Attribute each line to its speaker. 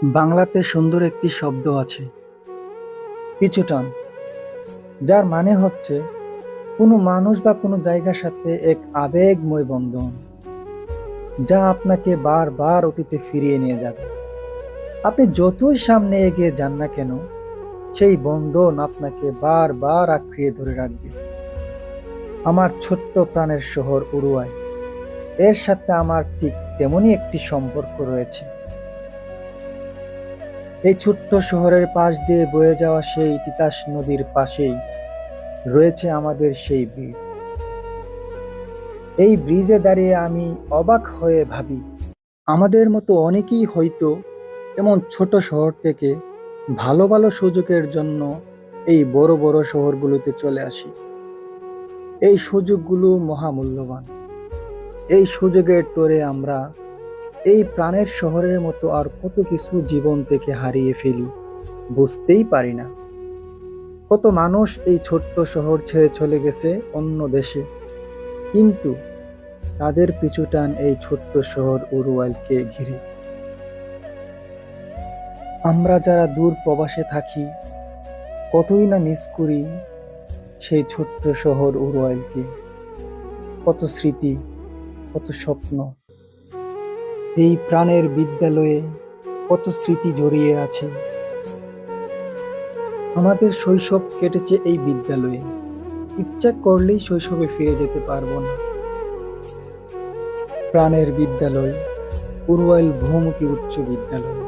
Speaker 1: বাংলাতে সুন্দর একটি শব্দ আছে, পিছুটান, যার মানে হচ্ছে কোনো মানুষ বা কোনো জায়গার সাথে এক আবেগময় বন্ধন, যা আপনাকে বারবার অতীতে ফিরিয়ে নিয়ে যাবে। আপনি যতই সামনে এগিয়ে যান না কেন, সেই বন্ধন আপনাকে বারবার আঁকড়িয়ে ধরে রাখবে। আমার ছোট্ট প্রাণের শহর উরুয়াই, এর সাথে আমার ঠিক তেমনই একটি সম্পর্ক রয়েছে। এই ছোট্ট শহরের পাশ দিয়ে বয়ে যাওয়া সেই তিতাস নদীর পাশেই রয়েছে আমাদের সেই ব্রিজ। এই ব্রিজে দাঁড়িয়ে আমি অবাক হয়ে ভাবি, আমাদের মতো অনেকেই হয়তো এমন ছোট শহর থেকে ভালো ভালো সুযোগের জন্য এই বড় বড় শহরগুলোতে চলে আসি। এই সুযোগগুলো মহামূল্যবান। এই সুযোগের তোরে আমরা এই প্রাণের শহরের মতো আর কত কিছু জীবন থেকে হারিয়ে ফেলি, বুঝতেই পারি না। কত মানুষ এই ছোট্ট শহর ছেড়ে চলে গেছে অন্য দেশে, কিন্তু তাদের পিছুটান এই ছোট্ট শহর উরুয়াইলকে ঘিরে। আমরা যারা দূর প্রবাসে থাকি, কতই না মিস করি সেই ছোট্ট শহর উরুয়াইলকে। কত স্মৃতি, কত স্বপ্ন। এই প্রাণের বিদ্যালয়ে কত স্মৃতি জড়িয়ে আছে। আমাদের শৈশব কেটেছে এই বিদ্যালয়ে, ইচ্ছা করলেই শৈশবে ফিরে যেতে পারবো না। প্রাণের বিদ্যালয় উরুয়াইল বহুমুখী উচ্চ বিদ্যালয়।